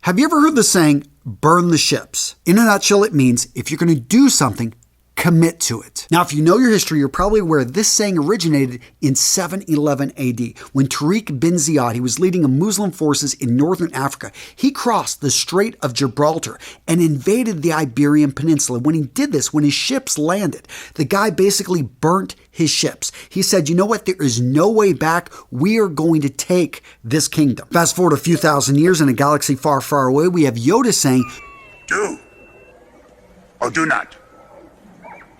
Have you ever heard the saying, burn the ships? In a nutshell, it means if you're going to do something, commit to it. Now, if you know your history, you're probably aware this saying originated in 711 AD when Tariq bin Ziyad, he was leading Muslim forces in northern Africa. He crossed the Strait of Gibraltar and invaded the Iberian Peninsula. When he did this, when his ships landed, the guy basically burnt his ships. He said, you know what? There is no way back. We are going to take this kingdom. Fast forward a few thousand years in a galaxy far, far away, we have Yoda saying, do or do not.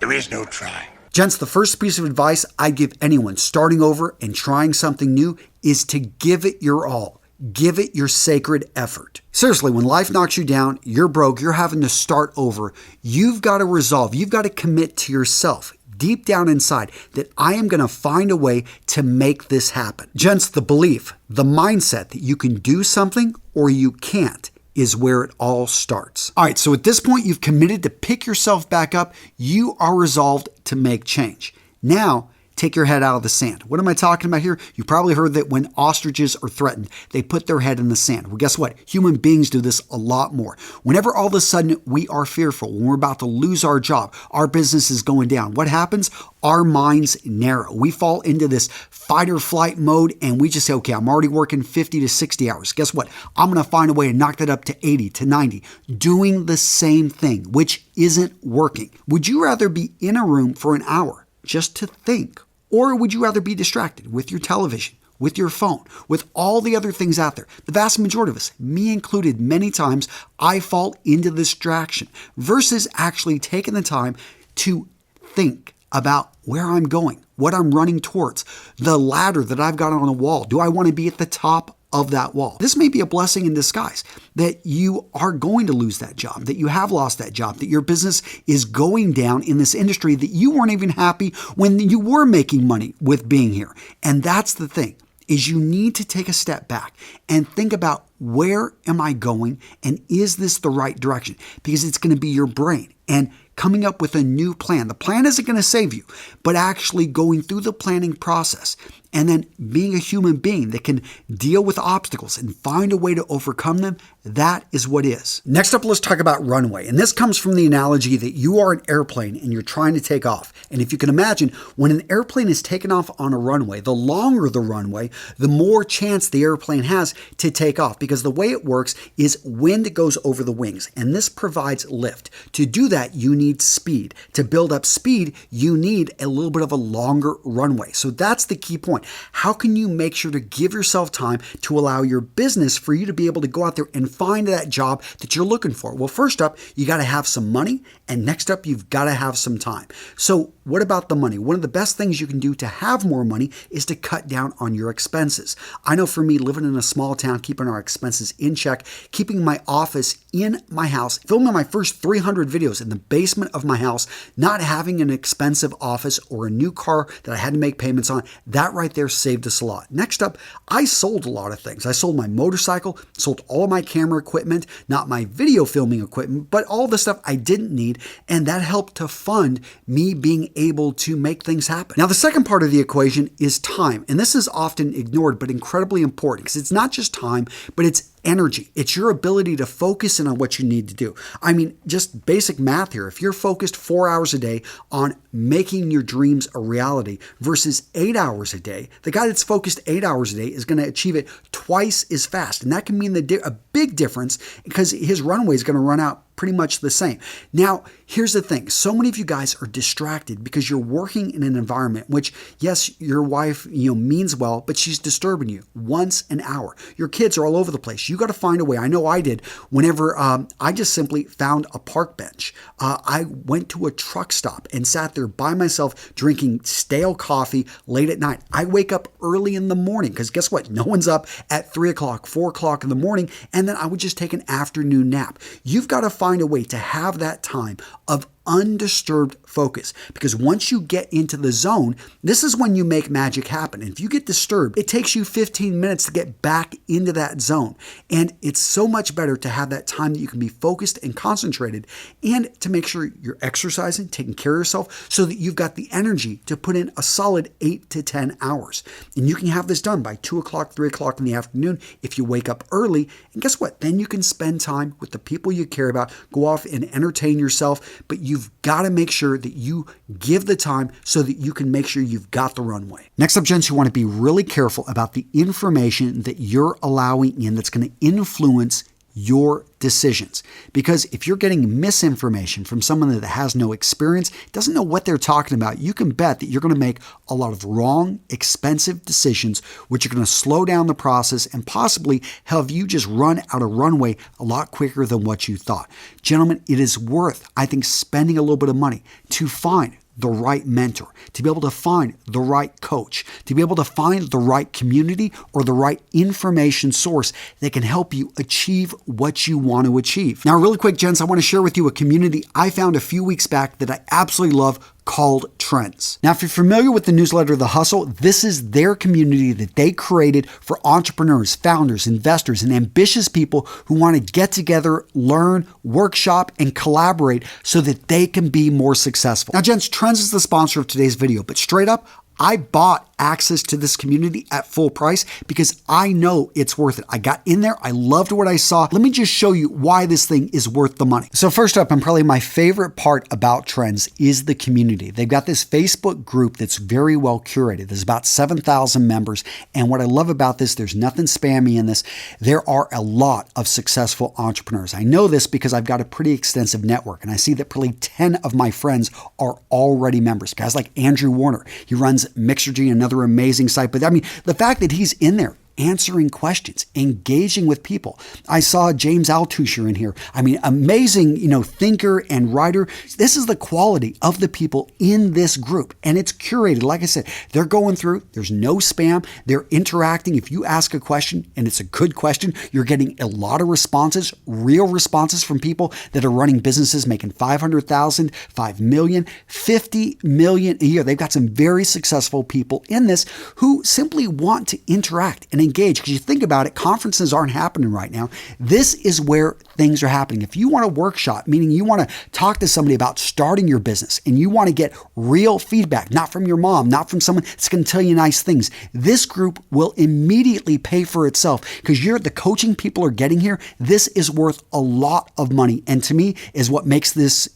There is no try. Gents, the first piece of advice I give anyone starting over and trying something new is to give it your all. Give it your sacred effort. Seriously, when life knocks you down, you're broke, you're having to start over, you've got to resolve, you've got to commit to yourself deep down inside that I am going to find a way to make this happen. Gents, the belief, the mindset that you can do something or you can't is where it all starts. All right, so at this point, you've committed to pick yourself back up. You are resolved to make change. Now, take your head out of the sand. What am I talking about here? You probably heard that when ostriches are threatened, they put their head in the sand. Well, guess what? Human beings do this a lot more. Whenever all of a sudden we are fearful, when we're about to lose our job, our business is going down, what happens? Our minds narrow. We fall into this fight or flight mode and we just say, okay, I'm already working 50 to 60 hours. Guess what? I'm going to find a way to knock that up to 80 to 90, doing the same thing, which isn't working. Would you rather be in a room for an hour just to think? Or would you rather be distracted with your television, with your phone, with all the other things out there? The vast majority of us, me included, many times, I fall into distraction versus actually taking the time to think about where I'm going, what I'm running towards, the ladder that I've got on a wall. Do I want to be at the top of that wall? This may be a blessing in disguise that you are going to lose that job, that you have lost that job, that your business is going down in this industry, that you weren't even happy when you were making money with being here. And that's the thing, is you need to take a step back and think about, where am I going and is this the right direction? Because it's going to be your brain and coming up with a new plan. The plan isn't going to save you, but actually going through the planning process and then being a human being that can deal with obstacles and find a way to overcome them, that is what is. Next up, let's talk about runway. And this comes from the analogy that you are an airplane and you're trying to take off. And if you can imagine, when an airplane is taken off on a runway, the longer the runway, the more chance the airplane has to take off, because the way it works is wind goes over the wings and this provides lift. To do that, you need speed. To build up speed, you need a little bit of a longer runway. So that's the key point. How can you make sure to give yourself time to allow your business for you to be able to go out there and find that job that you're looking for? Well, first up, you got to have some money, and next up, you've got to have some time. So what about the money? One of the best things you can do to have more money is to cut down on your expenses. I know for me, living in a small town, keeping our expenses in check, keeping my office in my house, filming my first 300 videos in the basement of my house, not having an expensive office or a new car that I had to make payments on, that right there saved us a lot. Next up, I sold a lot of things. I sold my motorcycle, sold all of my camera equipment, not my video filming equipment, but all the stuff I didn't need, and that helped to fund me being able to make things happen. Now, the second part of the equation is time, and this is often ignored, but incredibly important, because it's not just time, but it's energy. It's your ability to focus in on what you need to do. I mean, just basic math here. If you're focused 4 hours a day on making your dreams a reality versus 8 hours a day, the guy that's focused 8 hours a day is going to achieve it twice as fast. And that can mean a big difference because his runway is going to run out pretty much the same. Now, here's the thing. So many of you guys are distracted because you're working in an environment which, yes, your wife, means well, but she's disturbing you once an hour. Your kids are all over the place. You got to find a way. I know I did. Whenever I just simply found a park bench, I went to a truck stop and sat there by myself drinking stale coffee late at night. I wake up early in the morning because guess what? No one's up at 3 o'clock, 4 o'clock in the morning, and then I would just take an afternoon nap. You've got to find a way to have that time of undisturbed focus, because once you get into the zone, this is when you make magic happen. And if you get disturbed, it takes you 15 minutes to get back into that zone. And it's so much better to have that time that you can be focused and concentrated, and to make sure you're exercising, taking care of yourself, so that you've got the energy to put in a solid 8 to 10 hours. And you can have this done by 2 o'clock, 3 o'clock in the afternoon if you wake up early. And guess what? Then you can spend time with the people you care about, go off and entertain yourself, but you've got to make sure that you give the time so that you can make sure you've got the runway. Next up, gents, you want to be really careful about the information that you're allowing in that's going to influence your decisions. Because if you're getting misinformation from someone that has no experience, doesn't know what they're talking about, you can bet that you're going to make a lot of wrong, expensive decisions, which are going to slow down the process and possibly have you just run out of runway a lot quicker than what you thought. Gentlemen, it is worth, I think, spending a little bit of money to find the right mentor, to be able to find the right coach, to be able to find the right community or the right information source that can help you achieve what you want to achieve. Now, really quick, gents, I want to share with you a community I found a few weeks back that I absolutely love, called Trends. Now, if you're familiar with the newsletter The Hustle, this is their community that they created for entrepreneurs, founders, investors, and ambitious people who want to get together, learn, workshop, and collaborate so that they can be more successful. Now, gents, Trends is the sponsor of today's video, but straight up, I bought access to this community at full price because I know it's worth it. I got in there. I loved what I saw. Let me just show you why this thing is worth the money. So first up, and probably my favorite part about Trends is the community. They've got this Facebook group that's very well curated. There's about 7,000 members. And what I love about this, there's nothing spammy in this. There are a lot of successful entrepreneurs. I know this because I've got a pretty extensive network, and I see that probably 10 of my friends are already members. Guys like Andrew Warner, he runs Mixergy, another amazing site. But I mean, the fact that he's in there answering questions, engaging with people. I saw James Altucher in here. I mean, amazing, thinker and writer. This is the quality of the people in this group, and it's curated. Like I said, they're going through, there's no spam. They're interacting. If you ask a question and it's a good question, you're getting a lot of responses, real responses from people that are running businesses making $500,000, $5 million, $50 million a year. They've got some very successful people in this who simply want to interact and engage. Because you think about it, conferences aren't happening right now. This is where things are happening. If you want a workshop, meaning you want to talk to somebody about starting your business and you want to get real feedback, not from your mom, not from someone that's going to tell you nice things, this group will immediately pay for itself because the coaching people are getting here. This is worth a lot of money, and to me is what makes this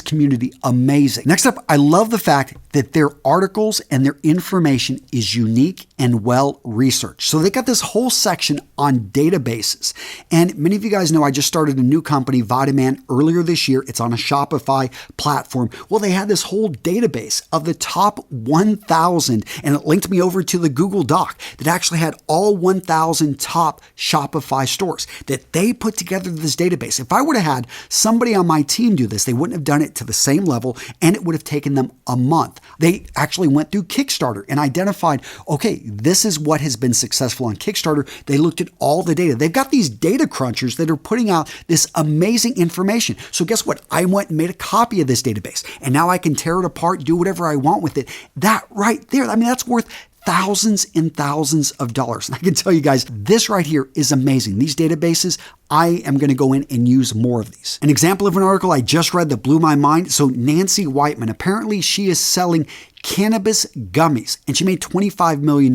community amazing. Next up, I love the fact that their articles and their information is unique and well researched. So they got this whole section on databases. And many of you guys know I just started a new company, Vitaman, earlier this year. It's on a Shopify platform. Well, they had this whole database of the top 1,000, and it linked me over to the Google Doc that actually had all 1,000 top Shopify stores that they put together this database. If I would have had somebody on my team do this, they wouldn't have done it to the same level, and it would have taken them a month. They actually went through Kickstarter and identified, okay, this is what has been successful on Kickstarter. They looked at all the data. They've got these data crunchers that are putting out this amazing information. So guess what? I went and made a copy of this database, and now I can tear it apart, do whatever I want with it. That right there, I mean, that's worth thousands and thousands of dollars. And I can tell you guys, this right here is amazing. These databases, I am going to go in and use more of these. An example of an article I just read that blew my mind. So Nancy Whiteman, apparently she is selling cannabis gummies, and she made $25 million.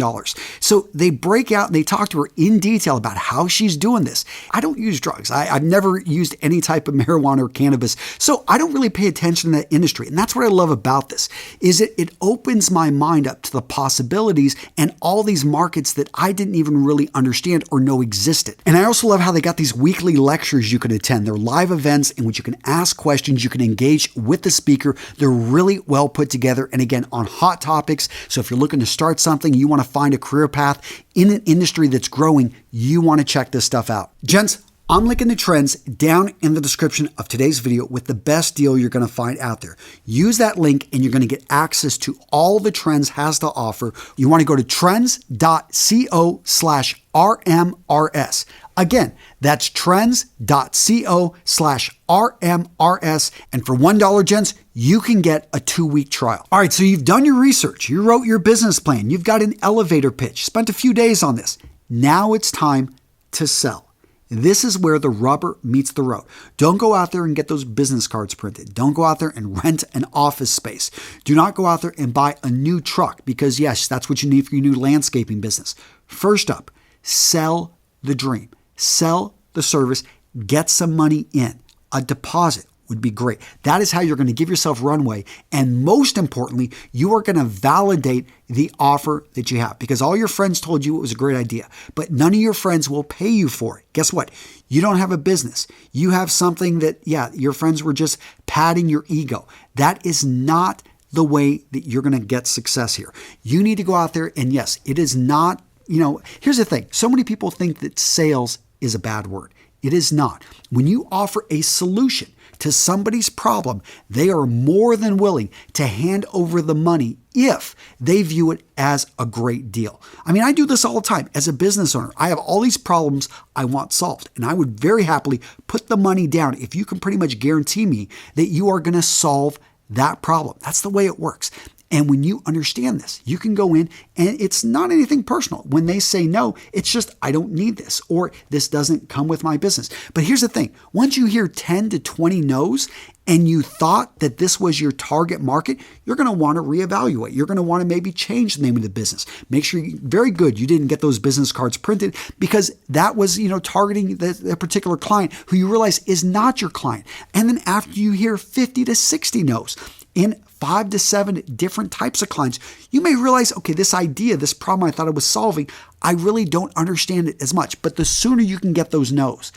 So they break out and they talk to her in detail about how she's doing this. I don't use drugs. I've never used any type of marijuana or cannabis, so I don't really pay attention to that industry. And that's what I love about this, is it opens my mind up to the possibilities and all these markets that I didn't even really understand or know existed. And I also love how they got these weekly lectures you can attend. They're live events in which you can ask questions, you can engage with the speaker. They're really well put together, and again, on hot topics. So if you're looking to start something, you want to find a career path in an industry that's growing, you want to check this stuff out. Gents, I'm linking the trends down in the description of today's video with the best deal you're going to find out there. Use that link and you're going to get access to all the Trends has to offer. You want to go to trends.co/RMRS. Again, that's trends.co/RMRS. And for $1, gents, you can get a 2-week trial. All right, so you've done your research. You wrote your business plan. You've got an elevator pitch. Spent a few days on this. Now it's time to sell. This is where the rubber meets the road. Don't go out there and get those business cards printed. Don't go out there and rent an office space. Do not go out there and buy a new truck because, yes, that's what you need for your new landscaping business. First up, sell the dream. Sell the service. Get some money in. A deposit would be great. That is how you're going to give yourself runway. And most importantly, you are going to validate the offer that you have because all your friends told you it was a great idea, but none of your friends will pay you for it. Guess what? You don't have a business. You have something that, your friends were just padding your ego. That is not the way that you're going to get success here. You need to go out there and yes, it is not, here's the thing. So many people think that sales is a bad word. It is not. When you offer a solution to somebody's problem, they are more than willing to hand over the money if they view it as a great deal. I mean, I do this all the time as a business owner. I have all these problems I want solved, and I would very happily put the money down if you can pretty much guarantee me that you are going to solve that problem. That's the way it works. And when you understand this, you can go in and it's not anything personal. When they say no, it's just, I don't need this or this doesn't come with my business. But here's the thing. Once you hear 10 to 20 no's and you thought that this was your target market, you're going to want to reevaluate. You're going to want to maybe change the name of the business. Make sure very good you didn't get those business cards printed because that was, targeting the particular client who you realize is not your client. And then after you hear 50 to 60 no's, in 5 to 7 different types of clients, you may realize, okay, this idea, this problem I thought I was solving, I really don't understand it as much. But the sooner you can get those no's,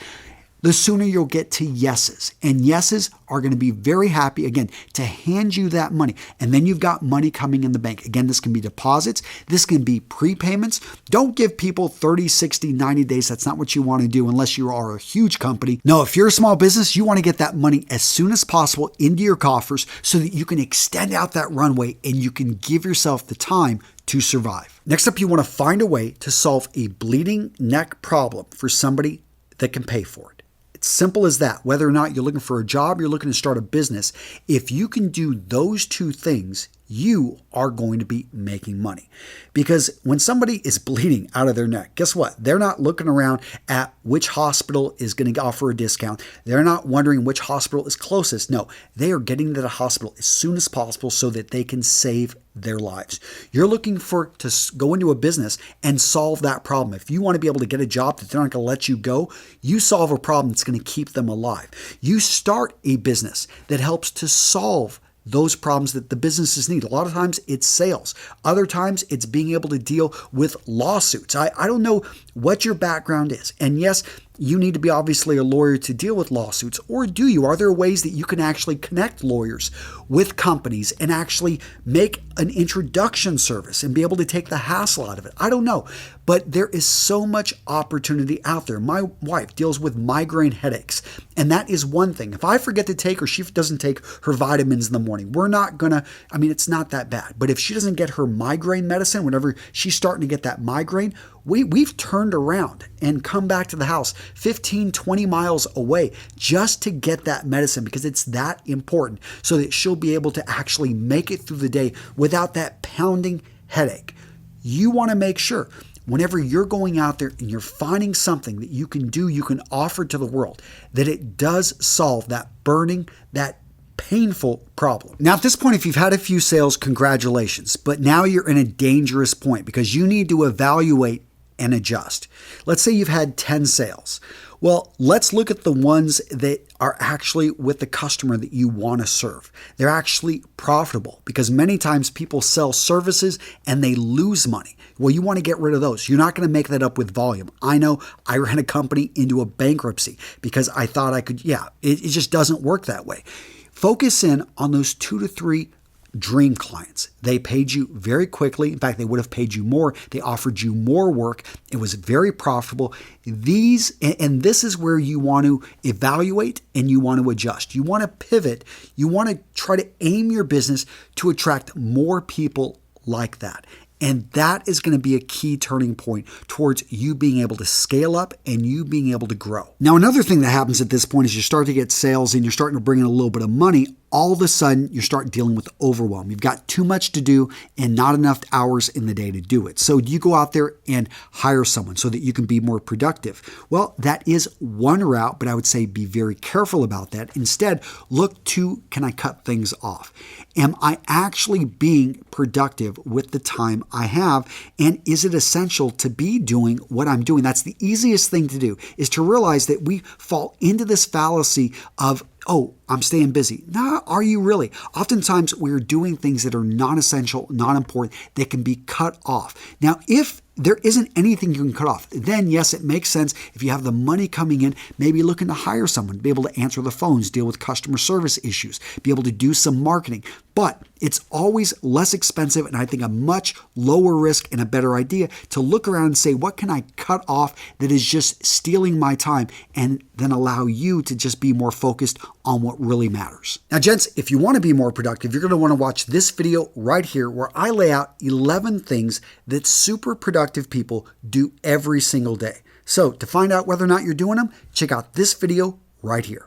the sooner you'll get to yeses. And yeses are going to be very happy, again, to hand you that money. And then you've got money coming in the bank. Again, this can be deposits. This can be prepayments. Don't give people 30, 60, 90 days. That's not what you want to do unless you are a huge company. No, if you're a small business, you want to get that money as soon as possible into your coffers so that you can extend out that runway and you can give yourself the time to survive. Next up, you want to find a way to solve a bleeding neck problem for somebody that can pay for it. It's simple as that. Whether or not you're looking for a job, you're looking to start a business, if you can do those two things, you are going to be making money. Because when somebody is bleeding out of their neck, guess what? They're not looking around at which hospital is going to offer a discount. They're not wondering which hospital is closest. No, they are getting to the hospital as soon as possible so that they can save their lives. You're looking to go into a business and solve that problem. If you want to be able to get a job that they're not going to let you go, you solve a problem that's going to keep them alive. You start a business that helps to solve those problems that the businesses need. A lot of times it's sales. Other times it's being able to deal with lawsuits. I don't know what your background is. And yes, you need to be obviously a lawyer to deal with lawsuits, or do you? Are there ways that you can actually connect lawyers with companies and actually make an introduction service and be able to take the hassle out of it? I don't know, but there is so much opportunity out there. My wife deals with migraine headaches, and that is one thing. If I forget to take or she doesn't take her vitamins in the morning, we're not gonna, it's not that bad. But if she doesn't get her migraine medicine, whenever she's starting to get that migraine, we've turned around and come back to the house 15, 20 miles away just to get that medicine because it's that important so that she'll be able to actually make it through the day without that pounding headache. You want to make sure whenever you're going out there and you're finding something that you can do, you can offer to the world, that it does solve that burning, that painful problem. Now, at this point, if you've had a few sales, congratulations. But now you're in a dangerous point because you need to evaluate and adjust. Let's say you've had 10 sales. Well, let's look at the ones that are actually with the customer that you want to serve. They're actually profitable because many times people sell services and they lose money. Well, you want to get rid of those. You're not going to make that up with volume. I know I ran a company into a bankruptcy because I thought I could, it just doesn't work that way. Focus in on those 2 to 3 dream clients. They paid you very quickly. In fact, they would have paid you more. They offered you more work. It was very profitable. This is where you want to evaluate and you want to adjust. You want to pivot. You want to try to aim your business to attract more people like that. And that is going to be a key turning point towards you being able to scale up and you being able to grow. Now, another thing that happens at this point is you start to get sales and you're starting to bring in a little bit of money. All of a sudden, you start dealing with overwhelm. You've got too much to do and not enough hours in the day to do it. So you go out there and hire someone so that you can be more productive. Well, that is one route, but I would say be very careful about that. Instead, look to, can I cut things off? Am I actually being productive with the time I have? And is it essential to be doing what I'm doing? That's the easiest thing to do, is to realize that we fall into this fallacy of, oh, I'm staying busy. No, are you really? Oftentimes we're doing things that are non-essential, not important, that can be cut off. Now, if there isn't anything you can cut off, then yes, it makes sense. If you have the money coming in, maybe looking to hire someone, be able to answer the phones, deal with customer service issues, be able to do some marketing. But it's always less expensive and I think a much lower risk and a better idea to look around and say, what can I cut off that is just stealing my time, and then allow you to just be more focused on what really matters. Now, gents, if you want to be more productive, you're going to want to watch this video right here where I lay out 11 things that super productive people do every single day. So to find out whether or not you're doing them, check out this video right here.